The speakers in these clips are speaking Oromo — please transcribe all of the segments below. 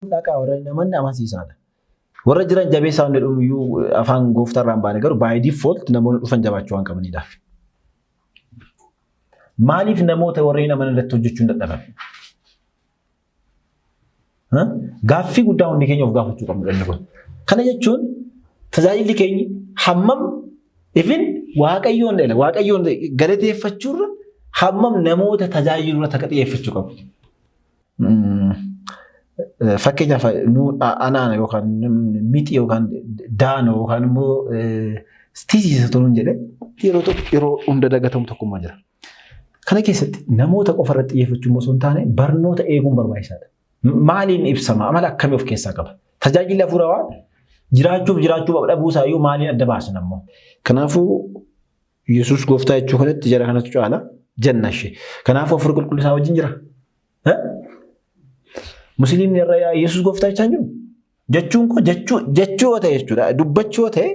Dhaqa warra namoonni amansiisaadha. Warra jiran jabeessaa hundi dhumiyyuu afaan gooftarraan baane garuu by default namoonni dhufan jabaachuu waan qabanidha. Maaliif namoota warreen amananii irratti hojjechuu hin dadhaban? Gaaffii guddaa hundi keenya of gaafachuu qabnu. Kana jechuun tajaajilli keenya hammam ifin waaqayyoon galateeffachuurra hammam namoota tajaajilurra takka xiyyeeffachuu qabu. Fakkeenyaaf anaana yookaan miti yookaan daana yookaan immoo stiisiisa toluun jedhee yeroo hunda dagatamu tokkummaa jira. Kana keessatti namoota qofa irratti xiyyeeffachuun osoo hin taane barnoota eeguun barbaachisaadha. Maaliin ibsama? Amala akkamii of keessaa qaba? Tajaajilli hafuurawaa jiraachuu dhabuusaa iyyuu maaliin adda baasan ammoo? Kanaafuu Yesuus gooftaa jechuu kanatti jara kanatu caala janna ishee. Kanaafuu hafuura qulqulluu isaa wajjin jira. Musliimni irraa Yesuus gooftaa jechaa jiru. Jechuun koo jechuu ta'e jechuudha. Dubbachuu ta'e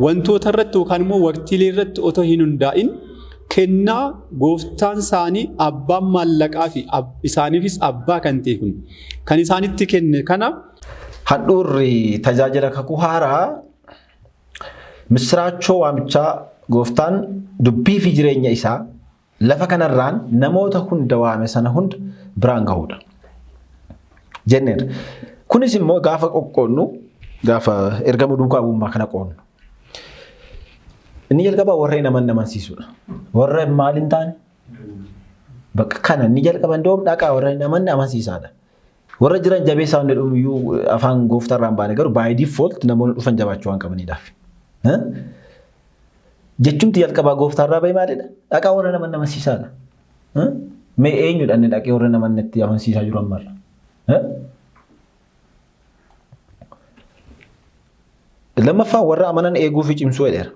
wantoota irratti yookaan immoo waqtiilee irratti otoo hin hundaa'in kennaa gooftaan isaanii abbaan maallaqaa fi isaaniifis abbaa kan ta'e kun kan isaanitti kenne kana handhuurri tajaajila kakuu haaraa misraachoo waamichaa gooftaan dubbii fi jireenya isaa lafa kanarraan namoota hunda waame sana hunda biraan gahudha. Jenneer. Kunis immoo gaafa qoqqoonnu gaafa ergama duukaa bu'ummaa kana qoonnu. Inni jalqaba warreen amansiisudha. Warra maaliin taane? Bakka kana inni jalqaba ndoom dhaqaa warreen amansiisaadha. Warra jiran jabeessaa hundi dhumiyyuu afaan gooftarraan baane garuu by default namoonni dhufan jabaachuu waan qabanidha. Jechuun jalqaba gooftarraa bahe maalidha? Dhaqaa warra amansiisaadha. Mee eenyudha inni dhaqee warra amansiisaa amansiisaa jiru ammarra? Lammaffaan warra amanan eeguu fi cimsuu jedheera.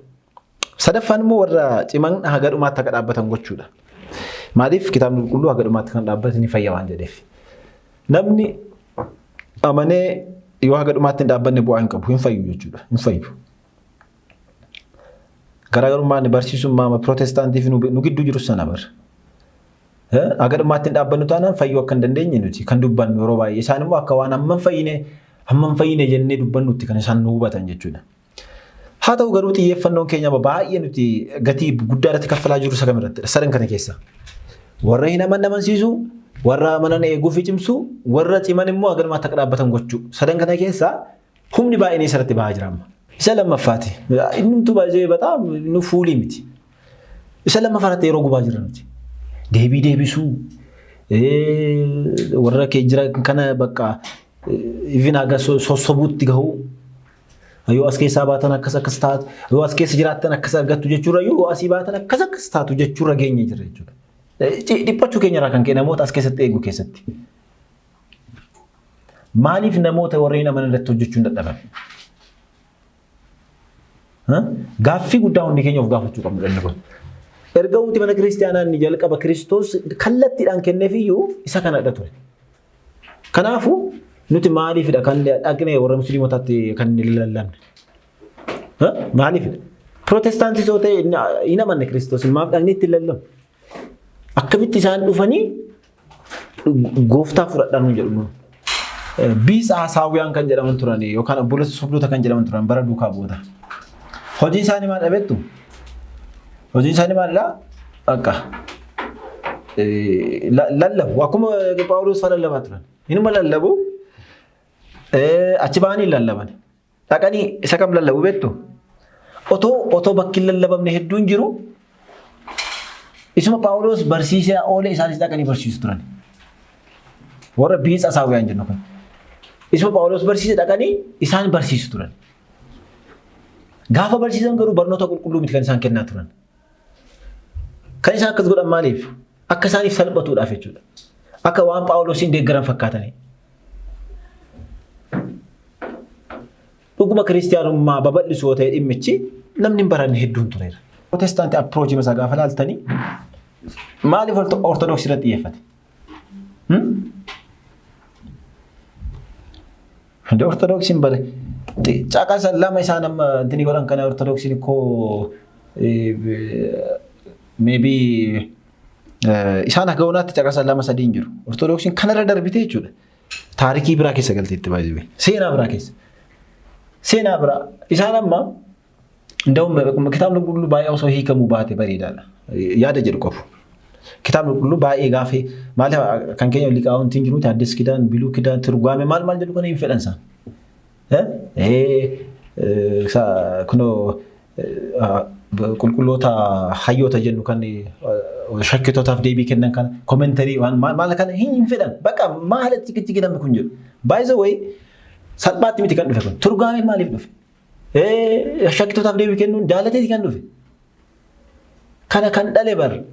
Sadaffaan immoo warra ciman haga dhumaatti akka dhaabbatan gochuudha. Maaliif kitaabni qulqulluu haga dhumaatti kan dhaabbatan ni fayya waan jedheef. Namni amanee yoo haga dhumaatti hin dhaabbanne bu'aa hin qabu hin fayyu jechuudha. Hin fayyu. Garaagarummaan barsiisummaa Pirootestaantii fi nu gidduu jiru sana bara. Haga dhumaatti hin dhaabbannu taanaan fayyuu akka hin dandeenye nuti kan dubbannu yeroo baay'ee isaan immoo akka waan hamman fayyine jennee dubbannutti kan isaan nu hubatan jechuudha. Haa ta'u garuu xiyyeeffannoon keenya baay'ee nuti gatii guddaa irratti kaffalaa jiru isa kamirratti sadan kana keessa. Warra hin amansiisu, warra amanan eeguu fi cimsuu, warra ciman immoo haga dhumaatti akka dhaabbatan gochuu. Sadan kana keessa humni baay'een isarratti bahaa jira amma. Isa lammaffaati. Inni nuti baay'ee bataam nu fuulii miti. Isa lammaffaatti yeroo gubaa jira nuti. Deebii deebisuu warra kee jira kana bakka even haga sossobuutti gahuu yoo as keessaa baatan akkas taatu yoo as keessa jiraattan akkas argattu jechuudha yoo asii baatan akkas taatu jechuudha geenye jira jechuudha. Dhiphachuu keenyarraa kan ka'e namoota as keessatti eeguu keessatti. Maaliif namoota warreen amanan irratti hojjechuu hin dadhaban? Gaaffii guddaa hundi keenya of gaafachuu qabnu dha. Erga wanti mana kiristaanaa inni jalqaba Kiristoos kallattiidhaan kenneefiyyuu isa kanadha ture. Kanaafuu nuti maaliifidha kan dhaqnee warra musliimotaatti kan lallabne? Maaliifidha? Pirootestaantii yoo ta'e hin amanne Kiristoos maaf dhaqnee itti lallabu? Akkamitti isaan dhufanii gooftaa fudhadhaan jedhu. Biisa Hasaawiyaan kan jedhaman turan yookaan obboleessa sobdoota kan jedhaman turan bara duukaa bu'oota. Hojii isaanii maal dhabeettu? Hojiin isaanii maalidhaa? Akka lallabu akkuma Phaawulos fa'aa lallabaa turan. Inuma lallabu achi ba'anii lallaban. Dhaqanii isa kam lallabu beektu? Otoo bakki hin lallabamne hedduun jiru. Isuma Phaawulos barsiisaa oolee isaanis dhaqanii barsiisu turan. Warra biisa Hasaawiyaan jennu kun. Isuma Phaawulos barsiise dhaqanii isaan barsiisu turan. Gaafa barsiisan garuu barnoota qulqulluu miti kan isaan kennaa turan. Kan isaan akkas godhan maaliif? Akka isaaniif salphatuudhaaf jechuudha. Akka waan Phaawulosiin deeggaran fakkaatanii. Dhuguma kiristaanummaa babal'isuu yoo ta'e dhimmichi namni hin baranne hedduun tureera. Pirootestaantii appiroojii masaa gaafa laaltanii maaliif ortodoksii irratti xiyyeeffate? Ortodoksiin bare caqasan lama isaan amma intini godhan kana ortodoksiin koo maybe isaan hagawunaatti caqasan lama sadiin jiru. Ortodoksiin kanarra darbite jechuudha. taarikii biraa keessa galteetti baay'ee. Seenaa biraa keessa. Seenaa biraa. Isaan amma ndawum kitaabni qulqulluu baay'ee osoo hiikamuu baate bareedaadha. Yaada jedhu qabu. Kitaabni qulqulluu baay'ee gaafee maaliif kan keenya liqaa'oontiin jiruuti Addis Kidaan, Biluu Kidaan, Turgumaame maal jedhu kana hin fedhan isaan. Kunoo qulqulloota hayyoota jennu kan shakkitootaaf deebii kennan kana koomentarii maal kana hin fedhan. Bakka maalatti giddamni kun jedhu. By the way salphaatti miti kan dhufe kun. Turgumaame maaliif dhufe? Shakkitootaaf deebii kennuun jaalateeti kan dhufe. Kana kan dhale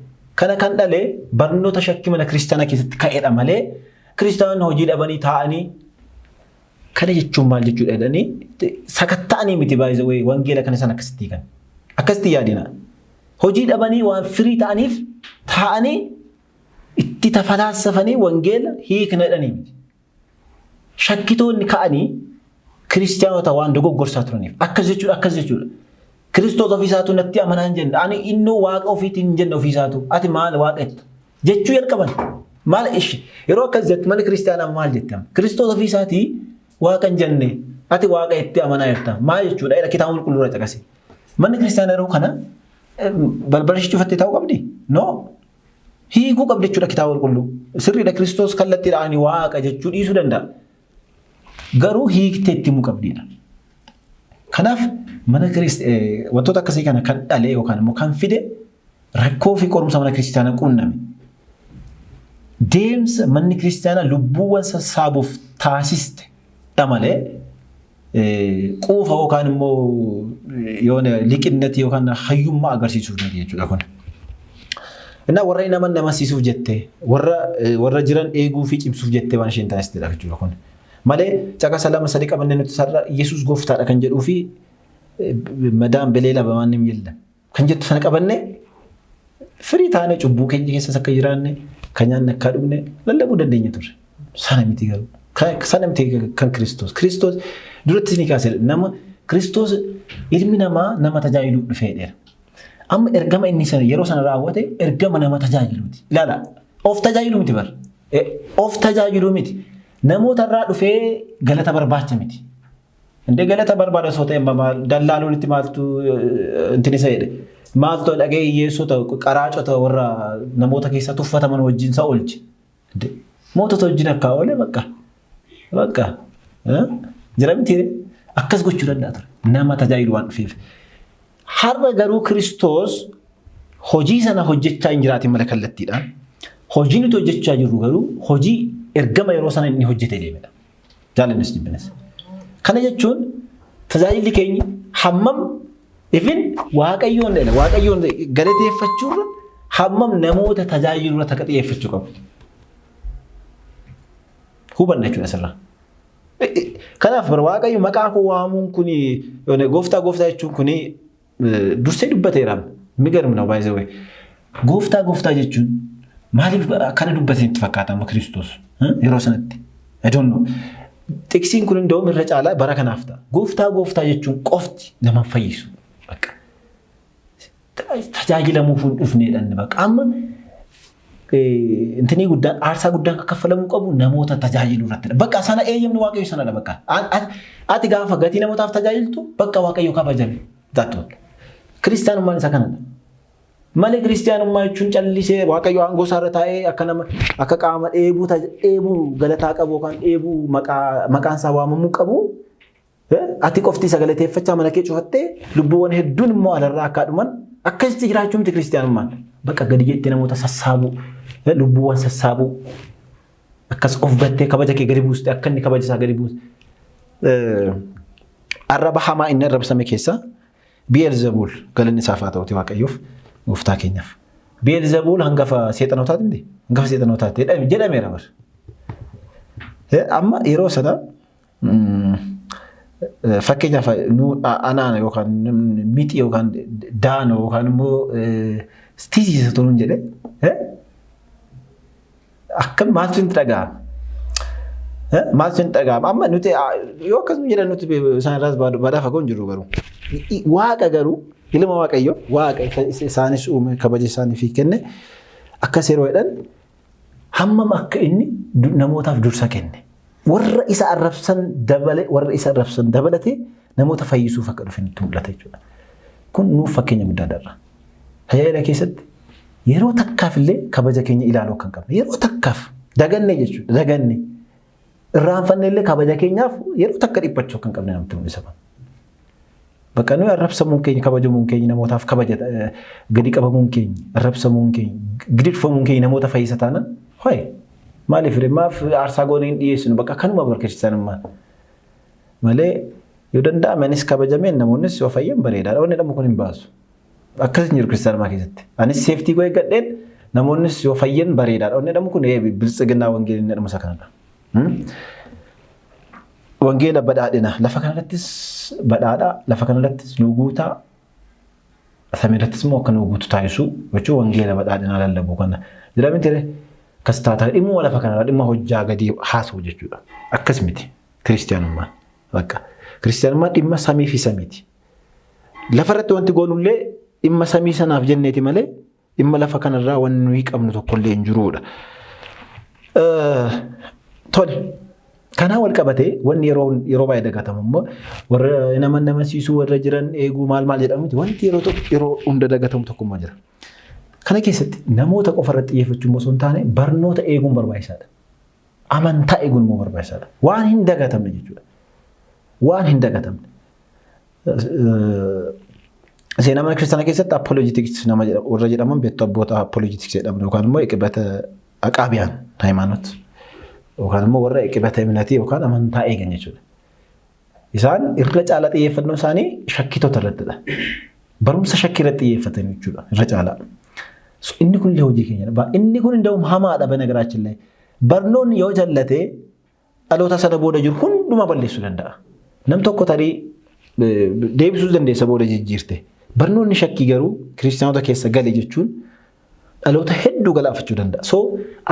kana kan dhale barnoota shakkii mana kiristaanaa keessatti ka'edha malee kiristaanonni hojii dhabanii taa'anii kana jechuun maal jechuudha jedhanii sakatta'anii miti by the way wangeela kana sana akkasitti kan. Akkasitti yaadina. Hojii dhabanii waan firii ta'aniif taa'anii itti tafalaassafanii wangeela hiikna jedhanii miti. Shakkitoonni ka'anii kiristaanota waan dogoggorsaa turaniif akkas jechuudha. Kiristoos ofiisaatu natti amanaa hin jenne. Ani innoo waaqa ofiitiin hin jenne ofiisaatu. Ati maal waaqetta? Jechuu jalqaban. Maal ishi? Yeroo akkas jettu mana kiristaanaa maal jettama? Kiristoos ofiisaatii waaqa hin jenne. Ati waaqa itti amanaa jirta. Maal jechuudha? Kitaaba qulqulluu irra caqasi. Manni kiristaanaa yeroo kana balbala ishee cufattee taa'uu qabdi? No. Hiikuu qabdi jechuudha kitaaba qulqulluu. Sirriidha Kiristoos kallattiidhaan waaqa jechuu dhiisuu danda'a. Garuu hiiktee itti himuu qabdiidha. Kanaaf mana wantoota akkasii kana kan dhalee yookaan immoo kan fide rakkoo fi qorumsa mana kiristaanaa quunname. Deemsa manni kiristaanaa lubbuuwwan sassaabuuf taasiste malee quufa yookaan immoo yoona liqinnati yookaan hayyummaa agarsiisuuf miti jechuudha kun. Innaa warra nama amansiisuuf jettee warra jiran eeguu fi cimsuuf jettee waan isheen taasistedha jechuudha kun. Malee caqasa lama sadii qabannee nuti sarara Yesuus gooftaadha kan jedhuu fi madaan beleela bamaan hin jillan kan jettu sana qabannee firii taanee cubbuu keenya keessas akka jiraanne kan nyaanne akka dhugne lallabuu dandeenya turre. Sana miti garuu. Sana miti kan Kiristoos. Kiristoos duratti ni kaasee nama Kiristoos ilmi namaa nama tajaajiluu dhufeedheera. Amma ergama inni sana yeroo sana raawwate ergama nama tajaajiluuti. Ilaala of tajaajiluu miti bar. Of tajaajiluu miti. Namoota irraa dhufee galata barbaacha miti. Indee galata barbaada osoo ta'e dallaaluun itti maaltu intini isa jedhe. Maaltu dhagee hiyyeessota qaraacota warra namoota keessaa tuffataman wajjin isa oolche. Mootota wajjin akka oole bakka. Jira miti akkas gochuu danda'a ture. Nama tajaajilu waan dhufeef. Har'a garuu Kiristoos hojii sana hojjechaa hin jiraatin mala kallattiidhaan. Hojii nuti hojjechaa jirru garuu hojii ergama yeroo sana inni hojjete deemedha. Jaalannis jibbinas. Kana jechuun tajaajilli keenya hammam ifin waaqayyoon galateeffachuurra hammam namoota tajaajilurra akka xiyyeeffachuu qabu. Hubanna jechuudha asirraa. Kanaaf bara waaqayyo maqaa koo waamuun kuni gooftaa jechuun kuni dursee dubbateera. Migarmina by the way. Gooftaa jechuun maaliif kana dubbatee itti fakkaata amma Kiristoos yeroo sanatti? I don't know. Tiksiin kun indoo irra caalaa bara kanaaf ta'a. Gooftaa jechuun qofti nama fayyisu. Tajaajilamuuf hin dhufneedhaan bakka. Amma intinii guddaan aarsaa guddaan kan kaffalamuu qabu namoota tajaajiluu irratti. Bakka sana eeyyamni waaqayyo sanadha bakka. Ati gaafa gatii namootaaf tajaajiltu bakka waaqayyo kabajame. Kiristaanummaan isa kanadha. Malee kiristaanummaa jechuun callisee waaqayyo aangoo isaarra taa'ee akka qaama dheebuu galataa qabu yookaan dheebuu maqaan isaa waamamuu qabu. Ati qofti isa galateeffachaa mana kee cufattee lubbuuwwan hedduun immoo alarraa akka dhuman akkasitti jiraachuu miti kiristaanummaan. Bakka gadi jettee namoota sassaabuu lubbuuwwan sassaabuu akkas of gattee kabaja kee gadi buuste akka inni kabaja isaa gadi buuste. Arraba hamaa inni arrabsame keessa Bi'eelzebuul galanni isaaf haa ta'uuti waaqayyoof. Gooftaa keenyaaf. Bi'eelzebuul hangafa seexanootaati miti? Hangafa seexanootaati jedhameera bar. Amma yeroo sana fakkeenyaaf anaana yookaan miti yookaan daano yookaan immoo tiisiisa turuun jedhe akka maaltu hin dhaga'ama? Maaltu hin dhaga'ama? Amma nuti yoo akkasuma jedhan nuti isaan irraas baadhaa fagoo hin jirru garuu. Waaqa garuu ilma waaqayyo waaqa isaanis uume kabaja isaaniif kenne akkas yeroo jedhan hammam akka inni namootaaf dursa kenne. warra isa arrabsan dabalate namoota fayyisuuf akka dhufe nutti mul'ata jechuudha. Kun nuuf fakkeenya guddaadha. Tajaajila keessatti yeroo takkaaf illee kabaja keenya ilaaluu kan qabne yeroo takkaaf daganne jechuudha. Daganne irraanfanne illee kabaja keenyaaf yeroo takka dhiphachuu kan qabne namatti mul'isa. Bakka nuyi arrabsamuun keenya kabajamuun keenya namootaaf kabaja gadi qabamuun keenya arrabsamuun keenya gididfamuun keenya namoota fayyisa taanan hoy maaliif maaf aarsaa gooneen dhiyeessinu bakka kanuma barkeessisan malee yoo danda'amanis kabajameen namoonnis yoo fayyan bareedaadha. Wanni dhammu kun hin baasu. Akkasiin jiru kiristaanummaa keessatti. Anis seeftii goo eeggadheen namoonnis yoo fayyan bareedaadha. Wanni dhammu kun biltsiginnaa wangeelii inni dhumusa kanadha. Wangeela badhaadhina lafa kanarrattis badhaadhaa lafa kanarrattis nuguutaa samiirrattis immoo akka nuguutu taasisuu jechuun wangeela badhaadhina lallabuu kana jedhamee ture kastaata dhimma lafa kanarraa dhimma hojjaa gadi haasa'u jechuudha. Akkas miti kiristaanummaan bakka kiristaanummaan dhimma samii fi samiiti. Lafarratti wanti goonullee dhimma samii sanaaf jenneeti malee dhimma lafa kanarraa wanni nuyi qabnu tokkollee hin jiruudha. Tole. Kana wal qabatee wanni yeroo baay'ee dagatamu immoo warra nama siisuu warra jiran eeguu maal jedhamuti wanti yeroo hunda dagatamu tokkummaa jira. Kana keessatti namoota qofa irratti xiyyeeffachuun osoo hin taane barnoota eeguun barbaachisaadha. Amantaa eeguun immoo barbaachisaadha. Waan hin dagatamne jechuudha. Waan hin dagatamne. Seenaa mana kiristaanaa keessatti apologetics nama jedhamu warra jedhaman beektu abboota apologetics jedhamu yookaan immoo eqibata aqaabiyaan hayimaanot. Yookaan immoo warra eqibata eminatii yookaan amantaa eegan jechuudha. Isaan irra caalaa xiyyeeffannoo isaanii shakkitoota irrattidha. Barumsa shakkii irratti xiyyeeffatan jechuudha irra caalaa. Inni kun illee hojii keenyadha. Inni kun inda'uun hamaadha banagaraachillee. Barnoonni yoo jallatee dhaloota sana booda jiru hundumaa balleessuu danda'a. Nam tokko tarii deebisuu dandeessa booda jijjiirte. Barnoonni shakkii garuu kiristaanota keessa gale jechuun dhaloota hedduu galaafachuu danda'a. So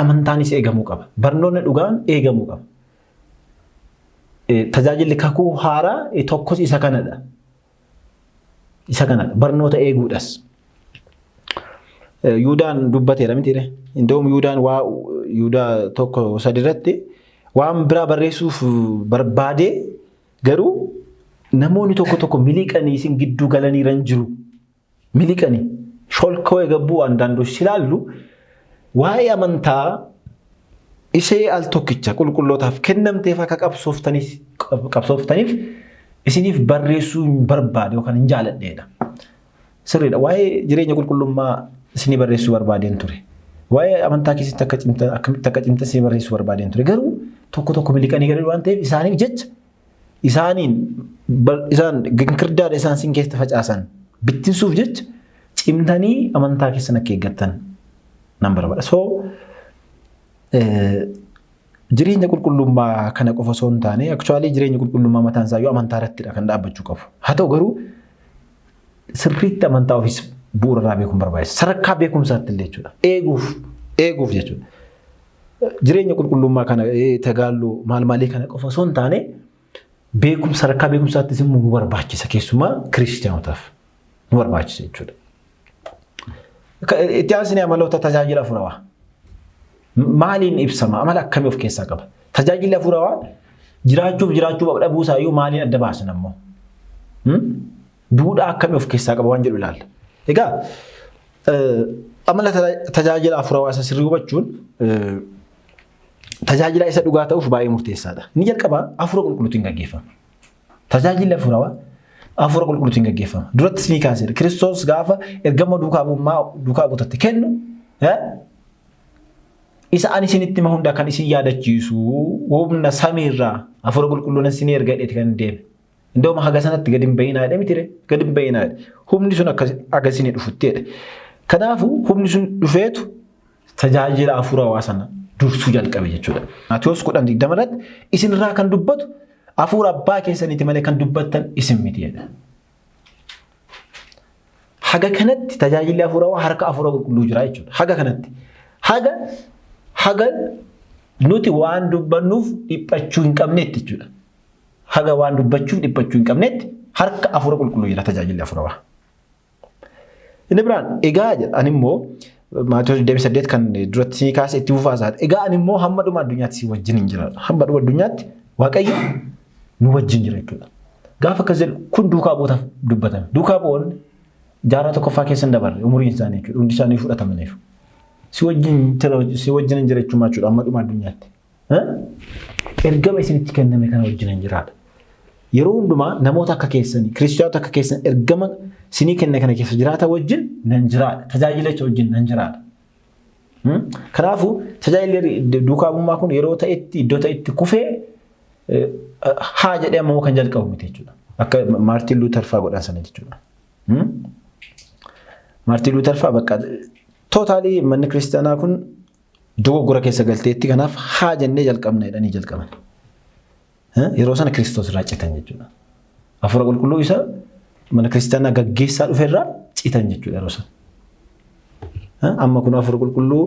amantaanis eegamuu qaba. Barnoonni dhugaan eegamuu qaba. Tajaajilli kakuu haaraa tokkos isa kanadha. Isa kanadha. Barnoota eeguudhas. Yuudaan dubbateera mitiire. Inda'uum Yuudaa tokko sadirratti waan biraa barreessuuf barbaadee garuu namoonni tokko miliqanii isin gidduu galaniiran jiru. Miliqanii. Sholkoo eegabbuu andaandoos ilaallu waa'ee amantaa ishee al tokkicha qulqullootaaf kennamteef akka qabsooftaniif isiniif barreessuu hin barbaade yookaan hin jaaladheedha. Sirriidha. Waa'ee jireenya qulqullummaa isinii barreessuu barbaadeen ture. Waa'ee amantaa keessatti akkamitti akka cimtan isinii barreessuu barbaadeen ture. Garuu tokko miliqanii galanii waan ta'eef isaaniif jecha isaan ginkirdaadha isaan sin keessa facaasan bittinsuuf jecha cimtanii amantaa keessan akka eeggattan nan barbaada. So jireenya qulqullummaa kana qofa osoo hin taane actually jireenya qulqullummaa mataan isaa yoo amantaa irrattidha kan dhaabbachuu qabu. Haa ta'u garuu sirriitti amantaa ofiis bu'uurarraa beekuun barbaachisa. Sadarkaa beekumsaatti illee jechuudha. Eeguuf jechuudha. Jireenya qulqullummaa kana tagaalloo maalii kana qofa osoo hin taane sadarkaa beekumsaattis immoo nu barbaachisa keessumaa kiristaanotaaf nu barbaachisa jechuudha. Itti aansinee amaloota tajaajila afuurawaa. Maaliin ibsama? Amala akkamii of keessaa qaba? Tajaajilli afuurawaa jiraachuu dhabuu isaayyuu maaliin adda baasan ammoo? Duudhaa akkamii of keessaa qaba waan jedhu ilaalla. Egaa amala tajaajila afuurawaa isa sirrii hubachuun tajaajila isa dhugaa ta'uuf baay'ee murteessaadha. Inni jalqabaa afuura qulqulluutiin gaggeeffama. Tajaajilli afuurawaa afuura qulqulluutiin gaggeeffama. Duratti isinii kaaseera. Kiristoos gaafa ergama duukaa buutatti kennu isa ani isinitti hima hunda kan isin yaadachiisu humna samiirraa afuura qulqulluun isinii erga jedheeti kan deeme. Indooma haga sanatti gadi hin bayinaa jedhe mitire gadi hin bayinaa jedhe. Humni sun akka isinii dhufutteedha. Kanaafuu humni sun dhufeetu tajaajila afuurawaa sana dursuu jalqabe jechuudha. Maatiyos 10:20 irratti isinirraa kan dubbatu afuura abbaa keessaniiti malee kan dubbattan isin miti jedha. Haga kanatti tajaajilli afuurawaa harka afuura qulqulluu jira jechuudha. Haga kanatti. Haga nuti waan dubbannuuf dhiphachuu hin qabnetti jechuudha. Haga waan dubbachuuf dhiphachuu hin qabnetti harka afuura qulqulluu jira tajaajilli afuurawaa. Inni biraan egaa jedha ani immoo Maatiyoos 28 kan duratti sii kaase itti fufaasaadha. Egaa ani immoo hamma dhuma addunyaatti si wajjin hin jira. Hamma dhuma addunyaatti Waaqayyo nu wajjin jira jechuudha. Gaafa akkas jedhu kun duukaa bu'uutaaf dubbatame. Duukaa bu'oonni jaarraa tokkoffaa keessa hin dabarre umuriin isaanii jechuudha. Hundi isaanii fudhatamaniiru. Si wajjin hin jira jechuudha hamma dhuma addunyaatti. Ergama isinitti kenname kana wajjin hin jiraadha. Yeroo hundumaa namoota akka keessanii, kiristaanota akka keessan ergama sinii kenne kana keessa jiraata wajjin nan jiraadha. Tajaajilacha wajjin nan jiraadha. Kanaafuu tajaajilli duukaa bu'ummaa kun yeroo ta'etti iddoo ta'etti kufee haa jedhee ammoo kan jalqabu miti jechuudha. Akka Maartiin Luuter fa'aa godhan sana jechuudha. Maartiin Luuter fa'aa bakka tootaalii manni kiristaanaa kun dogoggora keessa galteetti kanaaf haa jennee jalqabna jedhanii jalqaban. Yeroo sana Kiristoos irraa citan jechuudha. Hafuura qulqulluu isa mana kiristaanaa gaggeessaa dhufe irraa citan jechuudha yeroo sana. Amma kun hafuura qulqulluu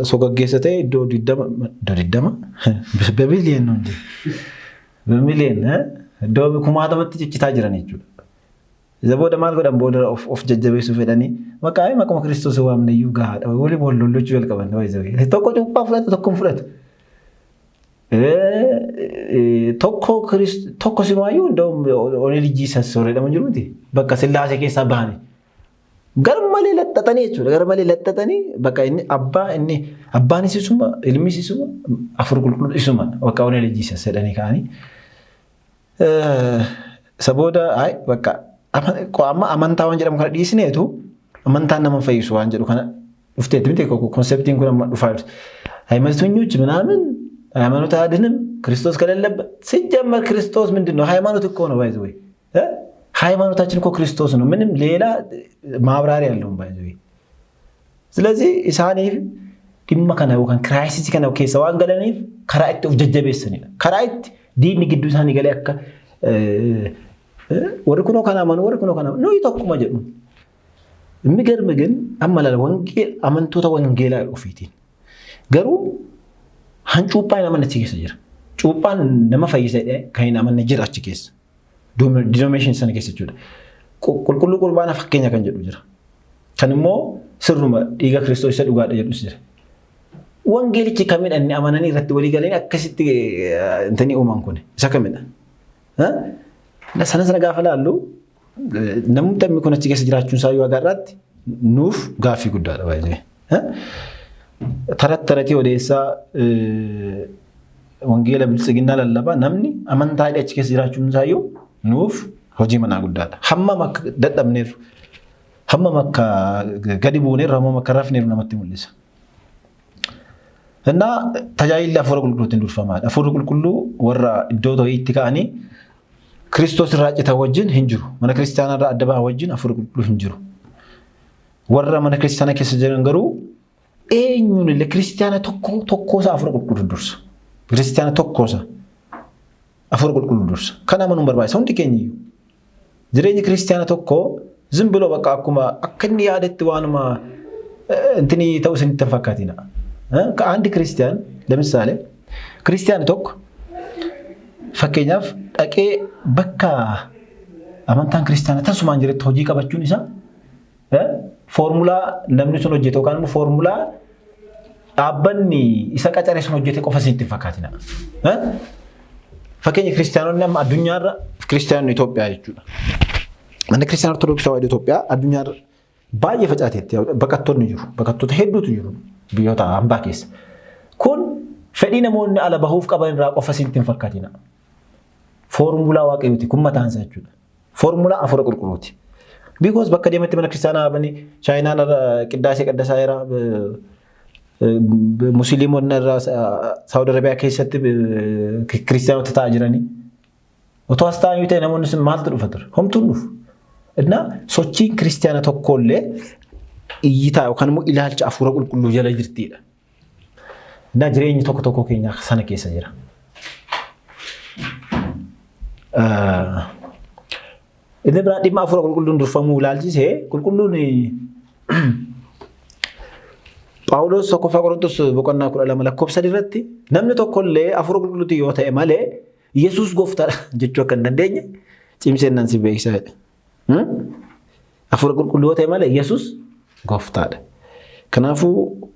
osoo gaggeessa ta'e iddoo 20 babiliyeen nuun jedhu. Babiliyeen iddoo 1000tti ciccitaa jiran jechuudha. Isa booda maal godhan booda of jajjabeessuu fedhanii maquma Kiristoos waamne iyyuu gahaadha. Walii boollollachuu jalqaban. Tokko cuuphaa fudhatu tokko hin fudhatu. Tokko simaayyuu iddoo oneli jiisas soorreedhamu jiru miti. Bakka sillaasee keessaa bahanii. Garmalee laxxatanii jechuudha. Garmalee laxxatanii bakka inni abbaanis isuma ilmis isuma hafuura qulqulluu isuma bakka oneli jiisas jedhanii ka'anii. Isa booda bakka amma amantaa waan jedhamu kana dhiisneetu amantaan nama fayyisu waan jedhu kana dhufteetti miti konseptiin kun amma dhufaa jirti. Haymaኖተኞች ምናምን ሃይማኖት አያድንም ክርስቶስ ከሌለበት ሲጀመር ክርስቶስ ምንድነው? ሃይማኖት እኮ ነው ባይዘው ሃይማኖታችን እኮ ክርስቶስ ነው። ምንም ሌላ ማብራሪያ ያለው ባይዘው ስለዚህ ኢሳኒፍ ዲማ ከና ወካን ክራይሲስ ከና ኬሰው አንገለኒፍ ከራይት ኦፍ ጀጀቤስኒ ከራይት ዲኒ ግዱሳኒ ገለ ያካ ወርኩኖ ከና ማን ወርኩኖ ከና ነው ይተኩማ ጀዱ የሚገርም ግን አመላል ወንጌል አመንቶታ ወንጌላ ኦፊቲን ገሩ hancuuphaa nama nachi keessa jira. Cuuphaan nama fayyisee kan hin amanne jira achi keessa. Denomination sana keessa jechuudha. Qulqulluu qurbaana fakkeenya kan jedhu jira. Kan immoo sirnuma dhiiga Kiristoos isa dhugaadha jedhus jira. Wangeelichi kamidha inni amananii irratti walii galanii akkasitti intanii uuman kun isa kamidha. Sana gaafa laallu namni kun achi keessa jiraachuun isaa yoo agarraatti nuuf gaaffii guddaadha baay'ee. Taratti odeessaa wangeela bilisiginaa lallabaa namni amantaa achi keessa jiraachuun isaayyuu nuuf hojii manaa guddaadha. Hammam akka dadhabneerru, hammam akka gadi buuneerru, hammam akka rafneerru namatti mul'isa. Innaa tajaajilli hafuura qulqulluutiin durfamaadha. Hafuurri qulqulluu warra iddoo tokkotti ka'anii Kiristoos irraa citan wajjin hin jiru. Mana kiristaanaa irraa adda bahan wajjin hafuurri qulqulluu hin jiru. Warra mana kiristaanaa keessa jiran garuu eenyuun illee kiristaana tokkoosaa hafuura qulqulluu dursa. Kiristaana tokkoosaa hafuura qulqulluu dursa. Kana amanuun barbaachisa hundi keenya iyyuu. Jireenyi kiristaana tokkoo zimbiloo bakka akkuma akka inni yaadetti waanuma intini ta'uu isinitti hin fakkaatina. Andi kiristiyaan ለምሳሌ kiristaani tokko fakkeenyaaf dhaqee bakka amantaan kiristaana tasumaan jiretti hojii qabachuun isaa foormulaa namni sun hojjete yookaan immoo foormulaa dhaabbanni isa qacaree sun hojjete qofa isinitti hin fakkaatina. Fakkeenya kiristaanonni amma addunyaarra kiristaanonni Itoophiyaa jechuudha. Manni kiristaana Ortodoksii Tawaahidoo Itoophiyaa addunyaarra baay'ee facaateetti baqattoonni jiru. Baqattoota hedduutu jiru biyyoota hambaa keessa. Kun fedhii namoonni ala bahuuf qaban irraa qofa isinitti hin fakkaatina. Foormulaa waaqayyooti kun mataan isaa jechuudha. Foormulaa hafuura qulqulluuti. Because bakka deematti mana kiristaanaa bani Chaayinaan qiddaasee qaddasaa jira. Musliimonni irraa Saawud Arabiyaa keessatti kiristaanota ta'aa jiranii. Otoo as ta'anii ta'e namoonni sun maaltu dhufa ture? Homtuun dhufu. Innaa sochiin kiristaana tokkollee iyyitaa yookaan immoo ilaalcha hafuura qulqulluu jala jirtidha. Innaa jireenyi tokko keenya sana keessa jira. Inni biraa dhimma hafuura qulqulluun durfamuu ilaalchisee qulqulluun Phaawulos tokkoffaa Qorontos boqonnaa 12 lakkoofsa irratti namni tokkollee hafuura qulqulluutiin yoo ta'e malee Yesuus gooftaadha jechuu akka hin dandeenye cimseen nan si beeksisaa. Hafuura qulqulluu yoo ta'e malee Yesuus gooftaadha. Kanaafuu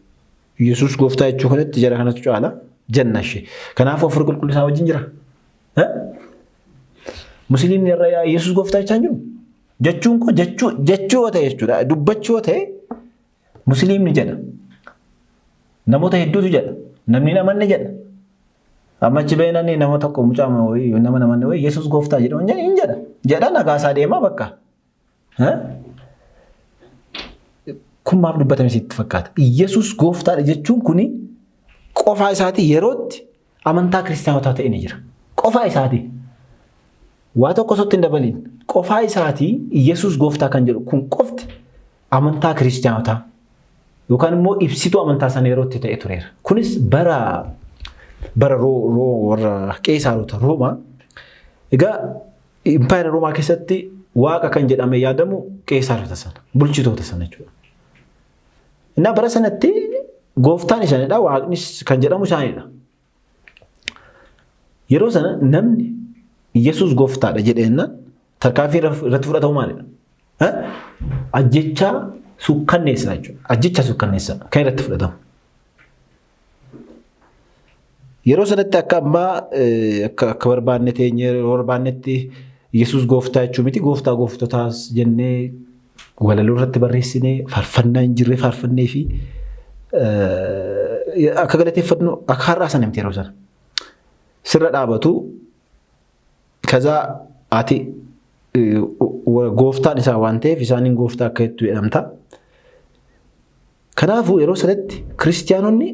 Yesuus gooftaa jechuu kanatti jara kanatu caala janna ishee. Kanaafuu Hafuurri Qulqulluun isaa wajjin jira. Musliimni irra Yesuus gooftaa jechaa jiru. Jechuun kun jechuu yoo ta'e jechuudha. Dubbachuu yoo ta'e musliimni jedha. Namoota hedduutu jedha. Namni namanne jedha. Amma achi beenanii nama tokko mucaama wayii nama namanne wayii Yesuus gooftaa jedhamu hin jedha. Jedha nagaasaa deemaa bakka. Kun maaf dubbatame sitti fakkaata? Yesuus gooftaadha jechuun kuni qofaa isaatii yerootti amantaa kiristaanotaa ta'e ni jira. Qofaa isaatii. Waa tokko sotti hin dabaliin. Qofaa isaatii Yesuus gooftaa kan jedhu kun qofti amantaa kiristaanotaa yookaan immoo ibsituu amantaa sana yerootti ta'e tureera. Kunis bara warra Qeesaarota Roomaa. Egaa Impaayera Roomaa keessatti waaqa kan jedhame yaadamu Qeesaarota sana, bulchitoota sana jechuudha. Innaa bara sanatti gooftaan isaaniidha, waaqnis kan jedhamu isaaniidha. Yeroo sana namni Yesuus gooftaadha jedheenna tarkaanfii irratti fudhatamu maalidha? Ajjechaa sukkanneessaa jechuudha. Ajjechaa sukkanneessaa kan irratti fudhatamu. Yeroo sanatti akka ammaa akka barbaanne teenyee barbaannetti Yesuus gooftaa jechuun miti gooftaa gooftotaas jennee walaloo irratti barreessinee faarfannaa hin jirre faarfannee fi akka galateeffannu akka har'aa sana miti yeroo sana. Sirra dhaabatu kazaa ati gooftaan isaa waan ta'eef isaaniin gooftaa akka jettu jedhamta. Kanaafuu yeroo sanatti kiristaanonni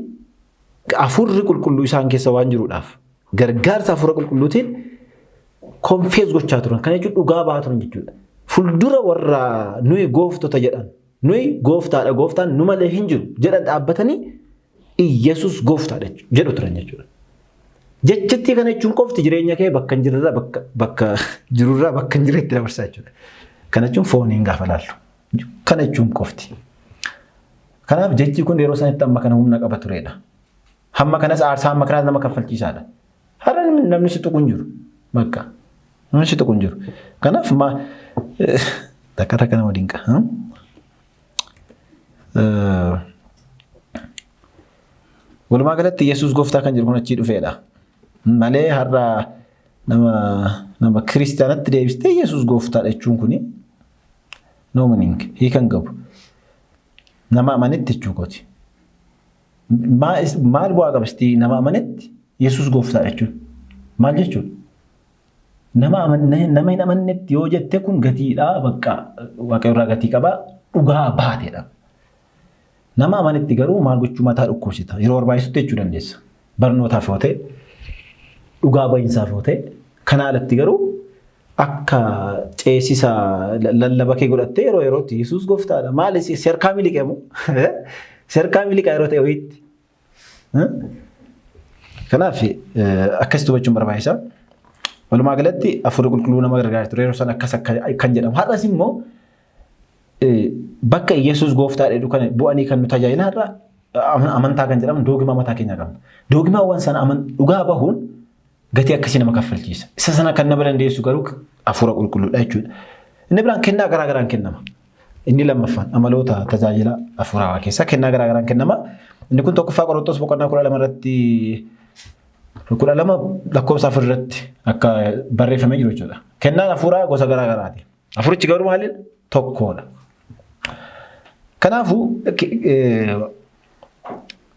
Hafuurri Qulqulluu isaan keessa waan jiruudhaaf gargaarsa Hafuura Qulqulluutiin konfees gochaa turan. Kana jechuun dhugaa bahaa turan jechuudha. Fuuldura warra nuyi gooftota jedhan nuyi gooftaadha gooftaan nu malee hin jiru jedhan dhaabbatanii Yesuus gooftaadha jedhu turan jechuudha. Jechatti kana jechuun qofti jireenya kee bakka hin jirurraa bakka jirurraa bakka hin jirreetti dabarsaa jechuudha. Kana jechuun fooniin gaafa laallu. Kana jechuun qofti. Kanaaf jechi kun yeroo sanatti amma kana humna qaba turedha. Hamma kanas aarsaa amma kanaas nama kaffalchiisaadha. Har'a namni si tuqu hin jiru. Bakka. Namni si tuqu hin jiru. Kanaaf takka nama waliin qabu. Walumaa galatti Yesuus gooftaa kan jiru kun achii dhufeedha. Malee har'a nama kiristaanatti deebistee Yesuus gooftaadha jechuun kuni no meaning hiikan qabu. Nama amanetti jechuukooti. Maal bu'aa qabstii nama amanetti Yesuus gooftaadha jechuun maal jechuudha? Nama hin amannetti yoo jette kun gatiidhaa bakka waaqayyoorraa gatii qabaa dhugaa baateedha. Nama amanetti garuu maal gochuu mataa dhukkubsita yeroo barbaachisutti jechuu dandeessa. Barnootaaf yoo ta'e dhugaa bahiinsaaf yoo ta'e kanaa alatti garuu akka ceesisa lallaba kee godhattee yeroo yerootti Yesuus gooftaadha. Maal serkaa miliqamu? Serkaa miliqaa yeroo ta'e wayiitti. Kanaaf akkasitti hubachuun barbaachisaa. Walumaa galatti Hafuurri Qulqulluu nama gargaara ture yeroo sana akkas kan jedhamu. Har'as immoo bakka Yesuus gooftaadha jedhu kana bu'anii kan nu tajaajilan har'a amantaa kan jedhamu doogimaa mataa keenya qabna. Doogimaawwan sana dhugaa bahuun gatii akkasii nama kaffalchiisa. Isa sana kan nama dandeessu garuu Hafuura Qulqulluudha jechuudha. Inni biraan kennaa garaa garaan kennama. Inni lammaffaan amaloota tajaajila hafuuraa keessaa kennaa garaa garaan kennama. Inni kun tokkoffaa Qorontos boqonnaa 12 irratti 12 lakkoofsa 4 irratti akka barreeffamee jiru jechuudha. Kennaan hafuuraa gosa garaa garaati. Hafuurichi garuu maaliidha? Tokkodha. Kanaafuu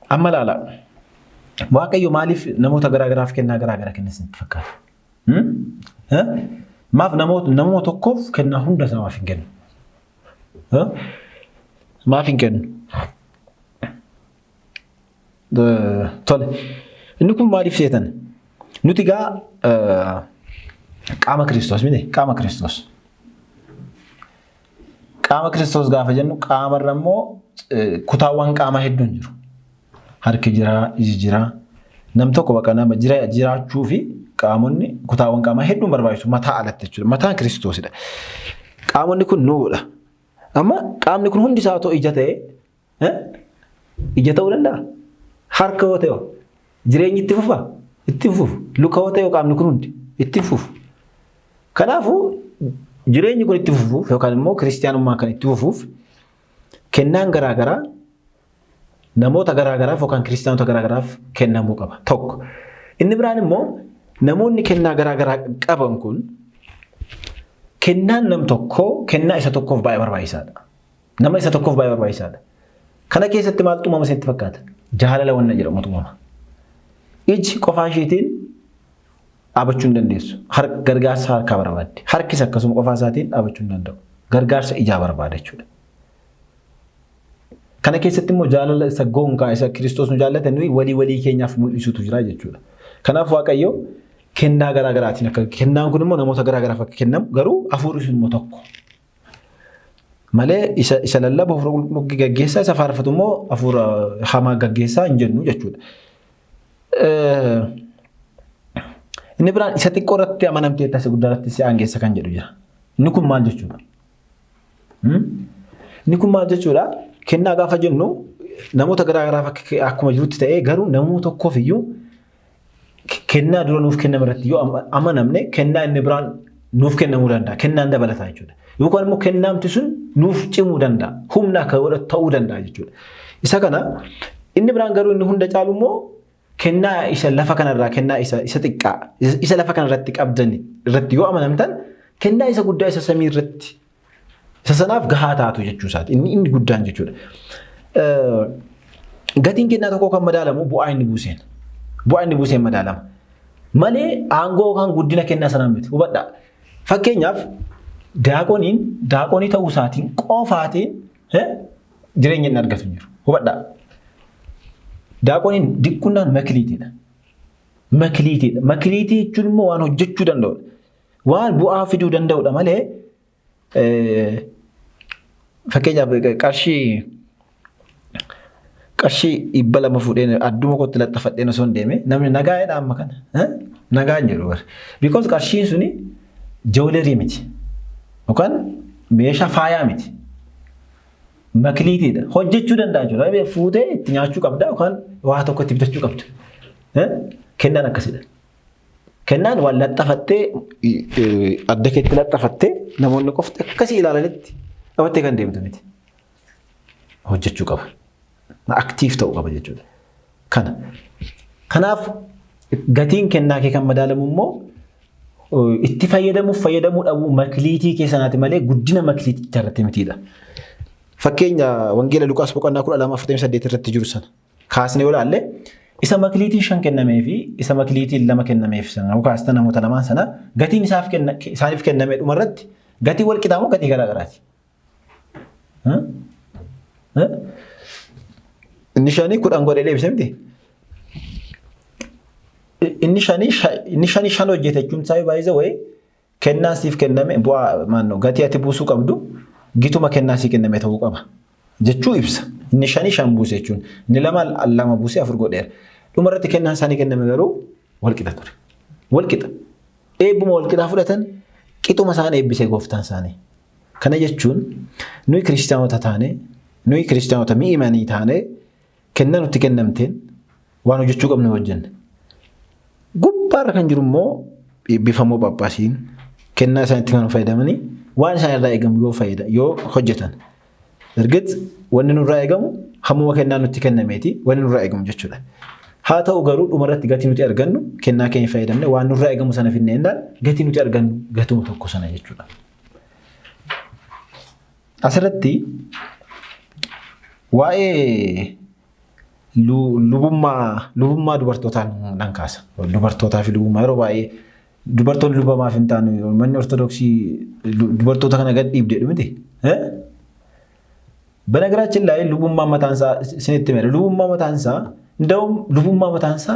amma laala. Waaqayyo maaliif namoota garaa garaaf kennaa garaa garaa kenna isinitti fakkaata? Maaf namoota tokkoof kennaa hunda isaa maaf hin kennu? Maaf hin kennu? Tole. Inni kun maaliif seetan? Nuti gaa qaama Kiristoos miti? Qaama Kiristoos. Qaama Kiristoos gaafa jennu qaamarra immoo kutaawwan qaamaa hedduun jiru. Harki jira, iji jira. Nam tokko bakka nama jiraachuu fi qaamonni kutaawwan qaamaa hedduun barbaachisu mataa alatti jechuudha. Mataan Kiristoosidha. Qaamonni kun nuudha. Amma qaamni kun hundi isaa otoo ija ta'e ija ta'uu danda'a. Harka yoo ta'e jireenyi itti fufa. Itti fufu. Luka yoo ta'e qaamni kun hundi itti fufu. Kanaafuu jireenyi kun itti fufuuf yookaan immoo kiristaanummaa kan itti fufuuf kennaan garaagaraa namoota garaagaraaf yookaan kiristaanota garaagaraaf kennamuu qaba. Tokko. Inni biraan immoo namoonni kennaa garaagaraa qaban kun kennaan nam tokkoo kennaa isa tokkoof baay'ee barbaachisaadha. Nama isa tokkoof baay'ee barbaachisaadha. Kana keessatti maaltu uumama isinitti fakkaata? Jaalala wanna jedhamutu uumama. Iji qofaa isheetiin dhaabachuu hin dandeessu. Gargaarsa harkaa barbaadde. Harkis akkasuma qofaa isaatiin dhaabachuu hin danda'u. Gargaarsa ijaa barbaada jechuudha. Kana keessatti immoo jaalala isa goonkaa isa Kiristoos nu jaallate nuyi walii keenyaaf mul'isuutu jira jechuudha. Kanaaf Waaqayyo kennaa garaagaraatiin akka kennaan kun immoo namoota garaagaraaf akka kennamu garuu hafuurri sun immoo tokko. Malee isa lallaba hafuura gaggeessaa isa faarfatu immoo hafuura hamaa gaggeessaa hin jennu jechuudha. Inni biraan isa xiqqoo irratti amanamtee taasisa guddaa irratti si aangeessa kan jedhu jira. Inni kun maal jechuudha? Inni kun maal jechuudha? Kennaa gaafa jennu namoota garaagaraaf akkuma jirutti ta'ee garuu namuu tokkoof iyyuu kennaa dura nuuf kenname irratti yoo amanamne kennaa inni biraan nuuf kennamuu danda'a. Kennaan dabalataa jechuudha. Yookaan immoo kennaamti sun nuuf cimuu danda'a. Humna akka godhatu ta'uu danda'a jechuudha. Isa kana inni biraan garuu inni hunda caalu immoo kennaa isa lafa kanarraa kennaa isa xiqqaa isa lafa kanarratti qabdan irratti yoo amanamtan kennaa isa guddaa isa samii irratti isa sanaaf gahaa taatu jechuu isaati. Inni guddaan jechuudha. Gatiin kennaa tokkoo kan madaalamu bu'aa inni buuseen. Bu'aa inni buuseen madaalama. Malee aangoo kan guddina kennaa sanaan miti. Hubadhaa. Fakkeenyaaf daaqonii ta'uu isaatiin qofaatiin jireenya inni argatu jiru. Hubadhaa. Daaqoniin diqqumnaan makiliitiidha. Makiliitii jechuun immoo waan hojjechuu danda'udha. Waan bu'aa fiduu danda'udha malee fakkeenyaaf qarshii 200 fuudheen adduma kootti laxxafadheen osoo hin deeme namni nagaadha amma kana. Nagaa hin jedhu. Because qarshiin suni jawlerii miti. Yookaan meeshaa faayaa miti. Makiliitiidha. Hojjechuu danda'a jechuudha. Fuutee itti nyaachuu qabda yookaan waa tokko itti bitachuu qabda. Kennaan akkasidha. Kennaan waan laxxafattee adda keetti laxxafattee namoonni qofti akkasii ilaalanitti qabattee kan deemtu miti. Hojjechuu qaba. Aktiif ta'uu qaba jechuudha. Kanaaf gatiin kennaa kee kan madaalamu immoo itti fayyadamuu dhabuu makiliitii keessanaati malee guddina makiliitii irratti mitiidha. Fakkeenya Wangeela Luqaas boqonnaa 12:48 irratti jiru sana kaasnee olaalle isa makiliitiin 5 kennamee fi isa makiliitiin 2 kennameef sana yookaan namoota lamaan sana gatiin isaaniif kennamee dhuma irratti gatii wal qixaa moo gatii garaagaraati? Inni 5 10 godhee deebisee miti? Inni 5 hojjete jechuun isaa baay'ee wayii kennaan siif kenname bu'aa maannoo gatii ati buusuu qabdu gituma kennaa siif kenname ta'uu qaba jechuu ibsa. Inni 5 buuse jechuun inni 2 buusee 4 godheera. Dhuma irratti kennaan isaanii kenname garuu wal qixa ture. Wal qixa. Eebbuma wal qixaa fudhatan qixuma isaan eebbisee gooftaan isaanii. Kana jechuun nuyi kiristaanota taane nuyi kiristaanota mi'imanii taane kennaa nutti kennamteen waan hojjechuu qabnu hojjenne. Gubbaarra kan jiru immoo eebbifamoo Phaaphaasiin kennaa isaaniitti kan fayyadamanii waan isaan irraa eegamu yoo hojjetan. Erga wanni nurraa eegamu hammuma kennaa nutti kennameeti wanni nurraa eegamu jechuudha. Haa ta'u garuu dhuma irratti gatii nuti argannu kennaa keenya fayyadamne waan nurraa eegamu sana finnee indaan gatii nuti argannu gatuma tokko sana jechuudha. Asirratti waa'ee lubummaa dubartootaan nan kaasa. Dubartootaa fi lubummaa yeroo baay'ee dubartoonni lubamaaf hin taane manni ortodoksii dubartoota kana gad dhiibdee miti. በነገራችን ላይ ልቡማ መታንሳ ስንትመረ ልቡማ መታንሳ እንደውም ልቡማ መታንሳ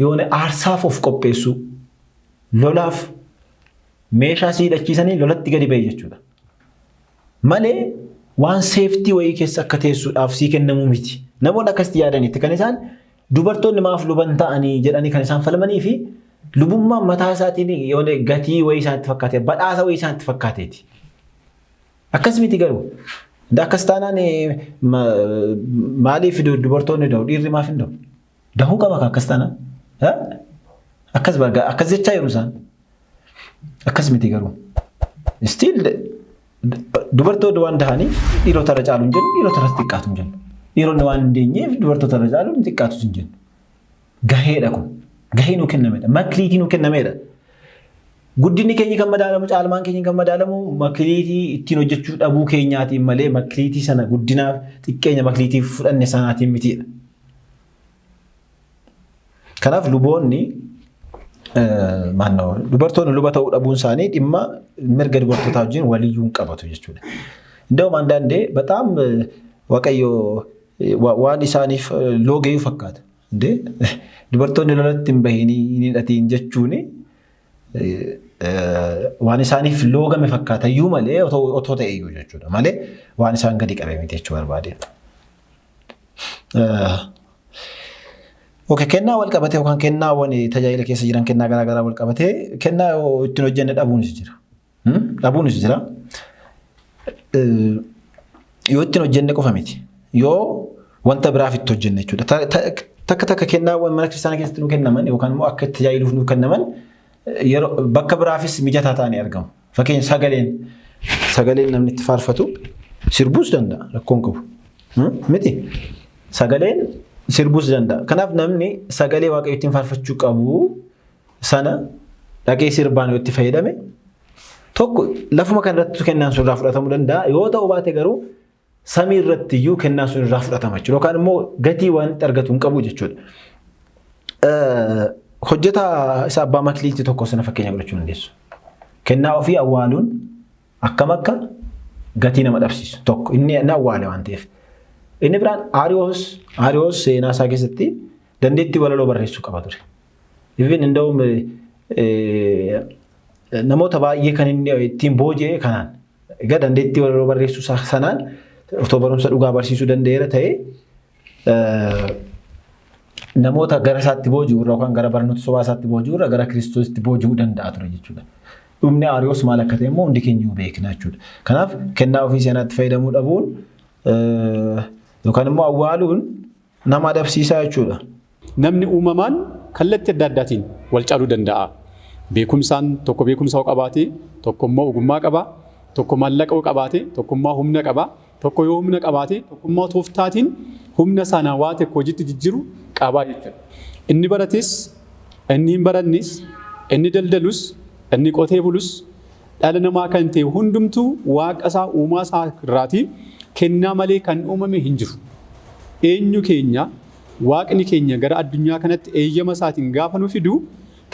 የሆነ አርሳፍ ኦፍ ቆጴሱ ሎላፍ ሜሻ ሲደቺሰኒ ሎለት ገዲ በየቹዳ ማሌ ዋን ሴፍቲ ወይ ከሰከቴሱ ዳፍ ሲከነሙ ሚቲ ነሞና ከስቲ ያደኒ ተከነሳን ዱበርቶን ማፍ ሉበንታ አኒ ጀዳኒ ከነሳን ፈልመኒ ፊ ልቡማ መታሳቲኒ የሆነ ገቲ ወይ ሳት ተፈካቴ በዳሳ ወይ ሳት ተፈካቴቲ አከስሚቲ ገሩ Daakkastaanaan maaliif dubartoonni da'u dhiirri maaf hin da'u? Dahuu qaba akkastaanaan. Akkas jechaa jiru isaan. Akkas miti garuu. Still dubartoota waan tahanii dhiirota irra caalu hin jennu dhiirota irratti xiqqaatu hin jennu. Dhiironni waan hin deenyeef dubartoota irra caalu hin xiqqaatu hin jennu. Gaheedha kun. Gahee nuu kennameedha. Makliitii nuu kennameedha. Guddinni keenya kan madaalamu caalmaan keenya kan madaalamu makliitii ittiin hojjechuu dhabuu keenyaatiin malee makliitii sana guddinaaf xiqqeenya makliitiif fudhanne sanaatiin mitiidha. Kanaaf luboonni dubartoonni luba ta'uu dhabuun isaanii dhimma mirga dubartootaa wajjin waliyyuu hin qabatu jechuudha. Indoo mandaandee bataam waaqayyo waan isaaniif loogeeyuu fakkaata. Dubartoonni lolatti hin bahanii hin hidhatiin jechuun waan isaaniif loogame fakkaata iyyuu malee otoo ta'eyyuu jechuudha. Malee waan isaan gadi qabee miti jechuu barbaade. Okay, kennaa wal qabatee yookaan kennaawwan tajaajila keessa jiran kennaa garaagaraa wal qabatee kennaa ittiin hojjenne dhabuunis jira. Dhabuunis jira. Yoo ittiin hojjenne qofa miti. Yoo wanta biraaf itti hojjenne jechuudha. Takka kennaawwan mana kiristaanaa keessatti nuu kennaman yookaan immoo akka tajaajiluuf nuu kennaman bakka biraafis mijataa ta'anii argamu. Fakkeenya sagaleen namni itti faarfatu sirbuus danda'a rakkoon qabu. Miti sagaleen sirbuus danda'a. Kanaaf namni sagalee waaqayyo ittiin faarfachuu qabu sana dhaqee sirbaan yoo itti fayyadame tokko lafuma kan irratti kennaan sun irraa fudhatamuu danda'a. Yoo ta'u baate garuu samii irratti iyyuu kennaan sun irraa fudhatama jechuudha. Yookaan immoo gatii waan argatu hin qabu jechuudha. Hojjetaa isa abbaa makliitii tokko sana fakkeenya godhachuu dandeessu. Kennaa ofii awwaaluun akkam akka gatii nama dhabsiisu tokko inni awwaale waan ta'eef. Inni biraan Aariyoos seenaa isaa keessatti dandeettii walaloo barreessuu qaba ture. Even inda'uum namoota baay'ee kan inni ittiin booji'e kanaan. Egaa dandeettii walaloo barreessuu sanaan otoo barumsa dhugaa barsiisuu danda'eera ta'ee namoota gara isaatti booji'u irraa yookaan gara barnoota sobaa isaatti booji'u irraa gara Kiristoositti booji'uu danda'a ture jechuudha. Dhumni Aariyoos maal akka ta'e immoo hundi keenya beekna jechuudha. Kanaaf kennaa ofii seenaatti fayyadamuu dhabuun yookaan immoo awwaaluun nama dhabsiisaa jechuudha. Namni uumamaan kallattii adda addaatiin wal caaluu danda'a. Beekumsaan tokko beekumsa qabaatee tokko immoo ogummaa qaba. Tokko maallaqa qabaatee tokko immoo humna qaba. Tokko yoo humna qabaatee tokko immoo tooftaatiin humna sana waa tokko hojiitti jijjiiru qaba jechuudha. Inni barates, inni hin barannes, inni daldalus, inni qotee bulus dhala namaa kan ta'e hundumtuu waaqa isaa uumaa isaa irraatii kennaa malee kan uumame hin jiru. Eenyu keenya waaqni keenya gara addunyaa kanatti eeyyama isaatiin gaafa nu fidu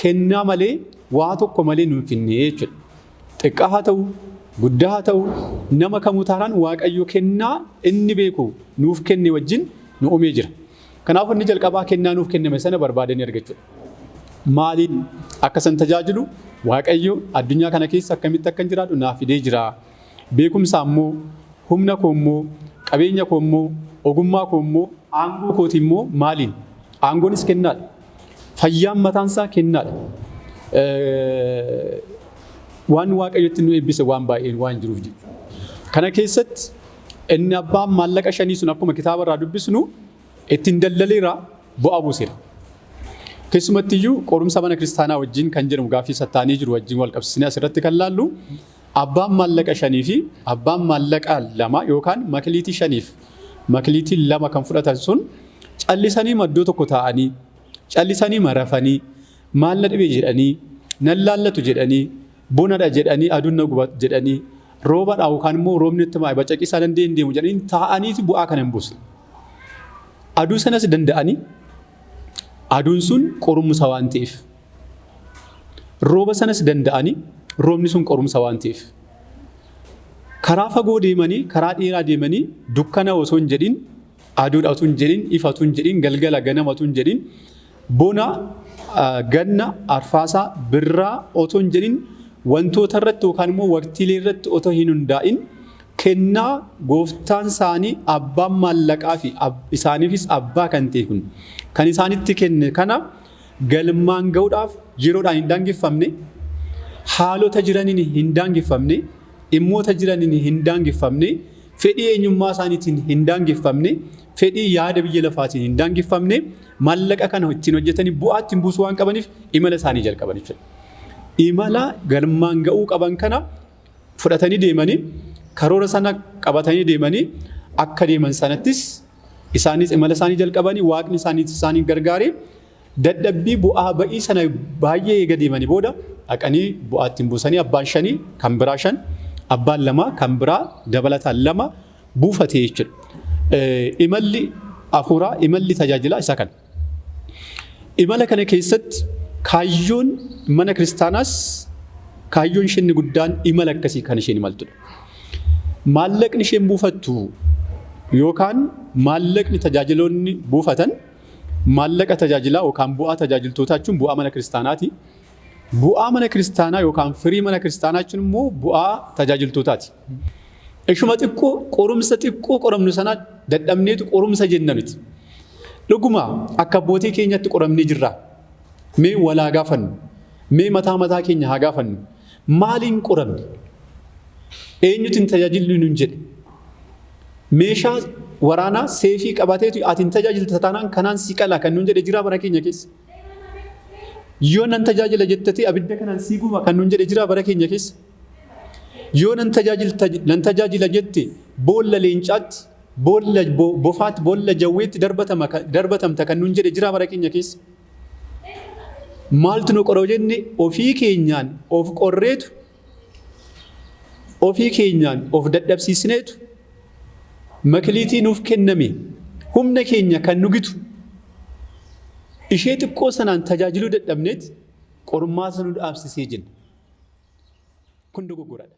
kennaa malee waa tokko malee nu hin finne jechuudha. Xiqqaa haa ta'u, guddaa haa ta'u, nama kamuu taanaan waaqayyo kennaa inni beeku nuuf kenne wajjin nu uumee jira. Kanaaf inni jalqabaa kennaa nuuf kenname sana barbaadanii argachuudha. Maaliin akka san tajaajilu waaqayyo addunyaa kana keessa akkamitti akka jiraatu naaf fidee jira. Beekumsa immoo humna koo immoo qabeenya koo immoo ogummaa koo immoo aangoo kooti immoo maaliin? Aangoonis kennaadha. Fayyaan mataan isaa kennaadha. Waan waaqayyotti nu eebbise waan baay'een waan jiruuf jechuudha. Kana keessatti inni abbaan maallaqa 5 sun akkuma kitaaba irraa dubbisnu ittiin daldaleera bu'aa buuseera. Keessumatti iyyuu qorumsa mana kiristaanaa wajjin kan jedhamu gaaffii sattaanii jiru wajjin wal qabsiisnee asirratti kan laallu abbaan maallaqa 5 fi abbaan maallaqa 2 yookaan makliitii 5 fi makliitii 2 kan fudhatan sun callisanii maddoo tokko taa'anii callisanii marafanii maal na dhibee jedhanii nan laallatu jedhanii bonadha jedhanii aduun na gubat jedhanii roobadha yookaan immoo roobni itti maa'e bacaqqisaa dandeenye deemu jedhanii taa'aniiti bu'aa kana hin buusne. Aduu sanas danda'anii aduun sun qorumsa waan ta'eef rooba sanas danda'anii roobni sun qorumsa waan ta'eef karaa fagoo deemanii karaa dheeraa deemanii dukkana osoo hin jedhin aduudha osoo hin jedhin ifa osoo hin jedhin galgala ganama osoo hin jedhin bona ganna arfaasaa birraa osoo hin jedhin wantoota irratti yookaan immoo waqtiilee irratti otoo hin hundaa'in kennaa gooftaan isaanii abbaan maallaqaa fi isaaniifis abbaa kan ta'e kun kan isaanitti kenne kana galmaan ga'uudhaaf yeroodhaan hin daangeffamne haalota jiraniin hin daangeffamne dhimmoota jiraniin hin daangeffamne fedhii eenyummaa isaaniitiin hin daangeffamne fedhii yaada biyya lafaatiin hin daangeffamne maallaqa kana ittiin hojjetanii bu'aa ittiin buusuu waan qabaniif imala isaanii jalqaban jechuudha. Imala galmaan ga'uu qaban kana fudhatanii deemanii karoora sana qabatanii deemanii akka deeman sanattis isaanis imala isaanii jalqabanii waaqni isaanii gargaaree dadhabbii bu'aa ba'ii sana baay'ee eega deemanii booda dhaqanii bu'aa ittiin buusanii abbaan 5 kan biraa 5 abbaan 2 kan biraa dabalataan 2 buufatee jechuudha. Imalli hafuuraa imalli tajaajilaa isa kana. Imala kana keessatti kaayyoon mana kiristaanaas kaayyoon isheen guddaan imala akkasii kan isheen imaltudha. Maallaqni isheen buufattu yookaan maallaqni tajaajiloonni buufatan maallaqa tajaajilaa yookaan bu'aa tajaajiltootaa jechuun bu'aa mana kiristaanaati. Bu'aa mana kiristaanaa yookaan firii mana kiristaanaa jechuun immoo bu'aa tajaajiltootaati. Ishuma xiqqoo qorumsa xiqqoo qoramnu sana dadhabneetu qorumsa jenna miti. Dhuguma akka abbootii keenyatti qoramnee jirra. Mee walaa gaafannu. Mee mataa keenya haa gaafannu. Maaliin qoramne? Eenyutu hin tajaajillu nuun jedhe? Meeshaa waraanaa seefii qabateetu ati hin tajaajilta taanaan kanaan si qala kan nuun jedhe jira bara keenya keessa. Yoo nan tajaajila jettee abidda kanaan si guba kan nuun jedhe jira bara keenya keessa. Yoo nan tajaajila jette boolla leencaatti, boolla bofaatti, boolla jawweetti darbatamta kan nuun jedhe jira bara keenya keessa. Maaltu nu qoroo jenne ofii keenyaan of qorreetu, ofii keenyaan of dadhabsiisneetu, makiliitii nuuf kenname humna keenya kan nu gitu ishee xiqqoo sanaan tajaajiluu dadhabneet qormaata nu dhaabsisee jenna. Kun dogoggoradha.